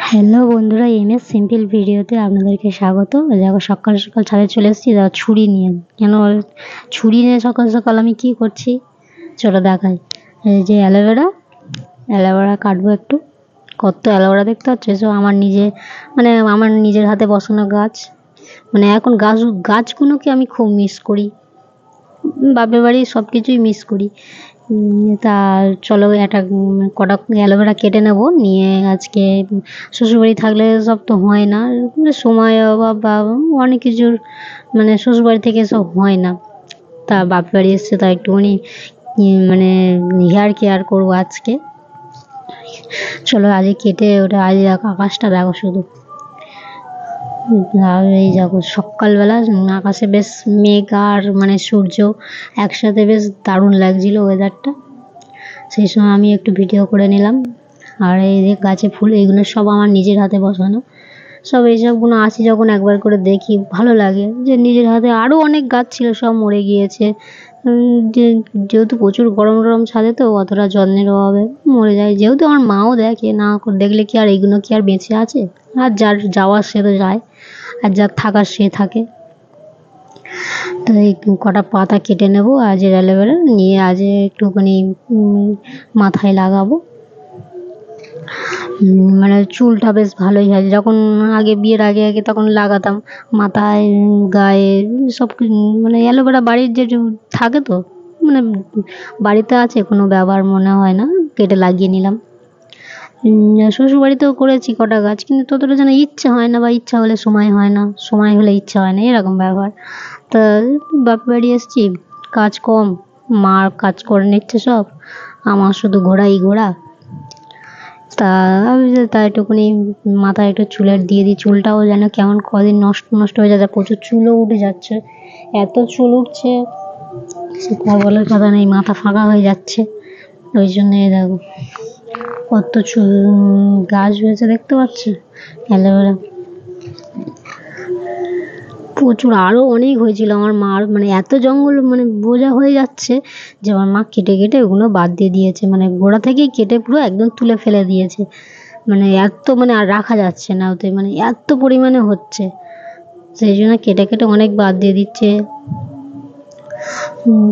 Hello বন্ধুরা, MS simple ভিডিওতে আপনাদেরকে স্বাগত। দেখো সকাল সকাল ছাদে চলে এসেছি, দেখো ছুরি নিয়ে। কেন ছুরি নিয়ে সকাল সকাল আমি কি করছি চলো দেখাই। এই যে অ্যালোভেরা কাটবো একটু। কত অ্যালোভেরা দেখতে পাচ্ছ, এসব আমার নিজের হাতে বসানো গাছ। এখন গাছগুলোকে আমি খুব মিস করি, বাপের বাড়ির সব কিছুই মিস করি। তা চলো একটা কটা অ্যালোভেরা কেটে নেব, নিয়ে আজকে শ্বশুরবাড়ি থাকলে সব তো হয় না, সময় অভাব বা অনেক কিছুর, শ্বশুরবাড়ি থেকে সব হয় না। তা বাপের বাড়ি এসছে, তা একটুখানি হেয়ার কেয়ার করবো আজকে। চলো আজকে কেটে ওটা, আজ আকাশটা দেখো শুধু। আর এই দেখো সকালবেলা আকাশে বেশ মেঘ আর সূর্য একসাথে, বেশ দারুণ লাগছিল ওয়েদারটা। সেই সময় আমি একটু ভিডিও করে নিলাম। আর এই যে গাছে ফুল, এইগুলো সব আমার নিজের হাতে বসানো। সব এইসবগুলো আসি যখন একবার করে দেখি, ভালো লাগে যে নিজের হাতে। আরও অনেক গাছ ছিল, সব মরে গিয়েছে। যেহেতু প্রচুর গরম টরম ছাদে, তো অতটা যত্নের অভাবে মরে যায়। যেহেতু আমার মাও দেখে, না দেখলে কি আর এইগুলো কি আর বেঁচে আছে? আর যার যাওয়ার সে তো যায়, আর যার থাকার সে থাকে। তো এই কটা পাতা কেটে নেবো আজ অ্যালোভেরা নিয়ে, আজ একটুখানি মাথায় লাগাবো। চুলটা বেশ ভালোই হয়। যখন বিয়ের আগে আগে তখন লাগাতাম মাথায়, গায়ে, সব অ্যালোভেরা বাড়ির যে থাকে, তো মানে বাড়িতে আছে, কোনো ব্যবহার মনে হয় না, কেটে লাগিয়ে নিলাম। শ্বশুরবাড়িতেও করেছি কটা গাছ, কিন্তু ততটা যেন ইচ্ছা হয় না, বা ইচ্ছা হলে সময় হয় না, সময় হলে ইচ্ছা হয় না, এরকম ব্যাপার। তা বাপের বাড়ি এসেছি, কাজ কম, মার কাজ করে নিচ্ছে সব, আমার শুধু ঘোরা। তা আমি যে তা একটুখানি মাথায় একটু চুলের দিয়ে দিই। চুলটাও যেন কেমন কদিন নষ্ট নষ্ট হয়ে যাচ্ছে, প্রচুর চুলও উঠে যাচ্ছে, এত চুল উঠছে সে বলার কথা নেই, মাথা ফাঁকা হয়ে যাচ্ছে। ওই জন্য দেখো কত চুল গাছ হয়েছে, দেখতে পাচ্ছ অ্যালোভেরা প্রচুর। আরও অনেক হয়েছিল আমার মার, এত জঙ্গল বোঝা হয়ে যাচ্ছে যে আমার মা কেটে কেটে ওগুলো বাদ দিয়ে দিয়েছে, গোড়া থেকেই কেটে পুরো একদম তুলে ফেলে দিয়েছে। এত আর রাখা যাচ্ছে না ওতে, এত পরিমাণে হচ্ছে, সেই জন্য কেটে কেটে অনেক বাদ দিয়ে দিচ্ছে।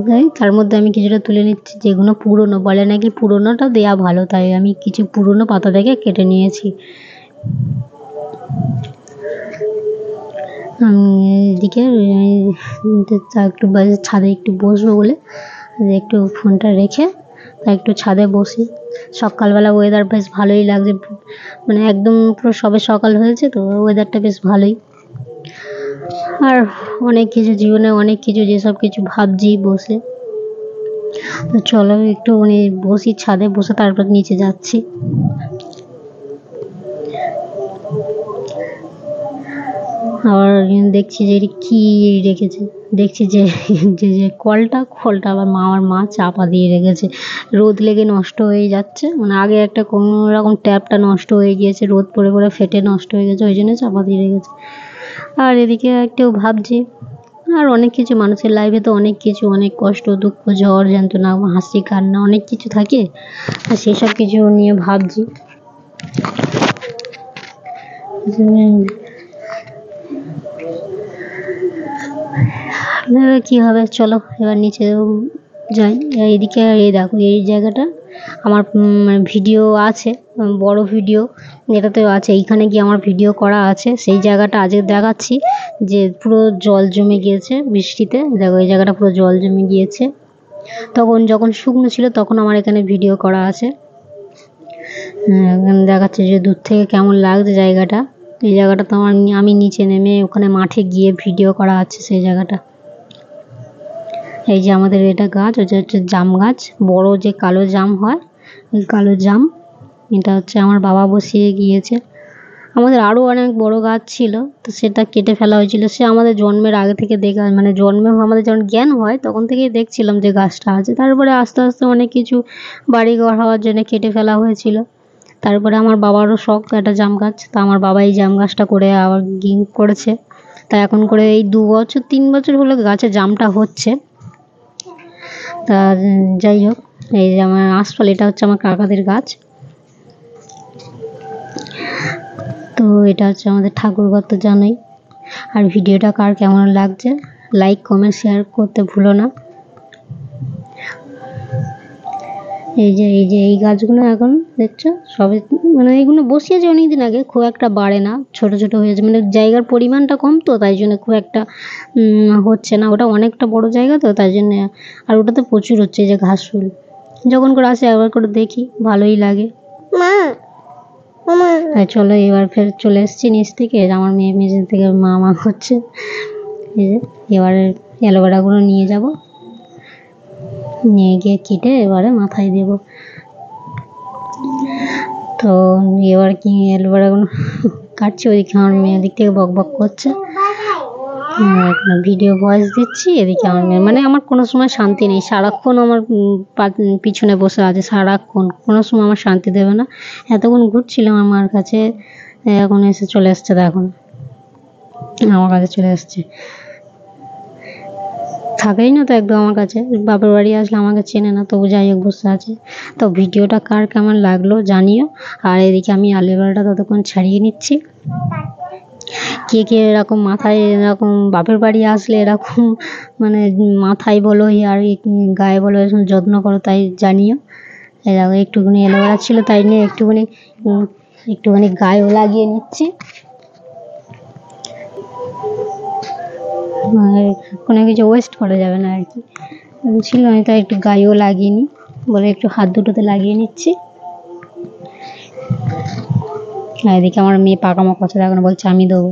তাই তার মধ্যে আমি কিছুটা তুলে নিচ্ছি, যেগুলো পুরনো, বলে নাকি পুরনোটা দেয়া ভালো, তাই আমি কিছু পুরনো পাতা থেকে কেটে নিয়েছি। এদিকে একটু ছাদে একটু বসবো বলে একটু ফোনটা রেখে তা একটু ছাদে বসি। সকালবেলা ওয়েদার বেশ ভালোই লাগছে, একদম পুরো সবে সকাল হয়েছে, তো ওয়েদারটা বেশ ভালোই। আর অনেক কিছু জীবনে, অনেক কিছু, যেসব কিছু ভাবছি বসে। তো চলো একটু বসি ছাদে, বসে তারপর নিচে যাচ্ছি। আবার দেখছি যে কি রেখেছে, দেখছি যে যে যে কলটা আবার আমার মা চাপা দিয়ে রেখেছে, রোদ লেগে নষ্ট হয়ে যাচ্ছে। আগে একটা কোনো রকম ট্যাপটা নষ্ট হয়ে গিয়েছে, রোদ পড়ে পড়ে ফেটে নষ্ট হয়ে গেছে, ওই জন্য চাপা দিয়ে রেখেছে। আর এদিকে একটু ভাবছি আর অনেক কিছু, মানুষের লাইফে তো অনেক কিছু, অনেক কষ্ট, দুঃখ, ঝড় যন্ত্রণা, হাসি কান্না, অনেক কিছু থাকে, আর সেসব কিছু নিয়ে ভাবছি। কি হবে, চলো এবার নিচে যাই। এইদিকে এই দেখো, এই জায়গাটা আমার ভিডিও আছে, বড় ভিডিও যেটাতেও আছে, এইখানে গিয়ে আমার ভিডিও করা আছে। সেই জায়গাটা আজকে দেখাচ্ছি, যে পুরো জল জমে গিয়েছে বৃষ্টিতে। দেখো এই জায়গাটা পুরো জল জমে গিয়েছে, তখন যখন শুকনো ছিল তখন আমার এখানে ভিডিও করা আছে। দেখাচ্ছে যে দূর থেকে কেমন লাগছে জায়গাটা। এই জায়গাটা তো আমি নিচে নেমে ওখানে মাঠে গিয়ে ভিডিও করা আছে সেই জায়গাটা। এই যে আমাদের এটা গাছ, ওটা হচ্ছে জাম গাছ, বড় যে কালো জাম হয়, ওই কালো জাম। এটা হচ্ছে আমার বাবা বসিয়ে গিয়েছে। আমাদের আরও অনেক বড় গাছ ছিল, তো সেটা কেটে ফেলা হয়েছিল। সে আমাদের জন্মের আগে থেকে দেখা, জন্মে আমাদের যখন জ্ঞান হয় তখন থেকেই দেখছিলাম যে গাছটা আছে। তারপরে আস্তে আস্তে অনেক কিছু বাড়িঘর হওয়ার জন্য কেটে ফেলা হয়েছিল। তারপরে আমার বাবারও শখ একটা জাম গাছ, তা আমার বাবা এই জাম গাছটা করে আবার করেছে। তা এখন করে এই 2 বছর 3 বছর হলো গাছে জামটা হচ্ছে। তা যাই হোক, এই যে আমার আঁশফল, এটা হচ্ছে আমার কাকাদের গাছ। তো এটা হচ্ছে আমাদের ঠাকুরঘর, তো জানোই। আর ভিডিওটা কার কেমন লাগছে লাইক কমেন্ট শেয়ার করতে ভুলো না। এই গাছগুলো এখন দেখছো সবে, মানে এইগুলো বসিয়েছে অনেকদিন আগে, খুব একটা বাড়ে না, ছোট ছোট হয়েছে, মানে জায়গার পরিমাণটা কম, তো তাই জন্য খুব একটা হচ্ছে না। ওটা অনেকটা বড় জায়গা তো তাই জন্য। আর ওটাতে প্রচুর হচ্ছে, এই যে ঘাস ফুল যখন করে আসে একবার করে দেখি, ভালোই লাগে। চলো এবার ফের চলে এসেছি নিচ থেকে, আমার মেয়ে মেঝে থেকে মা করছে। এই যে এবারে অ্যালোভেরাগুলো নিয়ে যাব, নিয়ে গিয়ে কেটে এবারে মাথায় দেব। তো এবার কি অ্যালোভেরাগুলো কাটছি, ওইদিকে আমার মেয়ে দিক থেকে বক বক করছে, ভিডিও ভয়েস দিচ্ছি, এদিকে আমার মেয়ে, মানে আমার কোনো সময় শান্তি নেই, সারাক্ষণ আমার পিছনে বসে আছে, সারাক্ষণ কোনো সময় আমার শান্তি দেবে না। এতক্ষণ ঘুরছিলাম আমার কাছে, এখন এসে চলে এসছে, দেখো আমার কাছে চলে এসছে, থাকেই না তো একদম আমার কাছে, বাপের বাড়ি আসলে আমাকে চেনে না, তবু যাই হোক বসে আছে। তো ভিডিওটা কার কেমন লাগলো জানিও। আর এদিকে আমি অ্যালোভেরাটা ততক্ষণ ছাড়িয়ে নিচ্ছি। কে কে এরকম মাথায়, এরকম বাপের বাড়ি আসলে এরকম মানে মাথায় বলো আর গায়ে বলো এরকম যত্ন করো, তাই জানিও। এরকম একটুখানি অ্যালোভেরা ছিল তাই নিয়ে একটুখানি গায়েও লাগিয়ে নিচ্ছি, কোনো কিছু ওয়েস্ট করা যাবে না আর কি, ছিল আমি তাই একটু গায়েও লাগিয়ে নিই বলে একটু হাত দুটোতে লাগিয়ে নিচ্ছি। আর এদিকে আমার মেয়ে পাকামো কথা এখন বলছে আমি দেবো,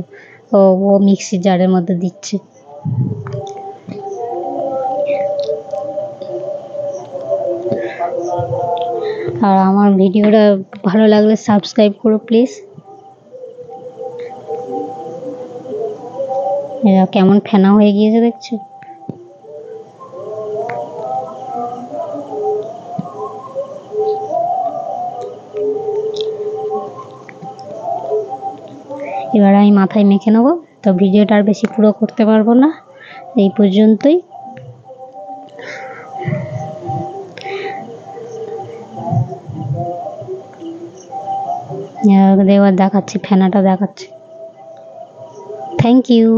ও মিক্সির জারের মধ্যে দিচ্ছে। আর আমার ভিডিওটা ভালো লাগলে সাবস্ক্রাইব করো প্লিজ। এরা কেমন ফেনা হয়ে গিয়েছে দেখছো। এবার আমি মাথায় মেখে নেবো। তো ভিডিওটা আর বেশি পুরো করতে পারবো না, এই পর্যন্তই। এবার দেখাচ্ছি, ফেনাটা দেখাচ্ছি। Thank you.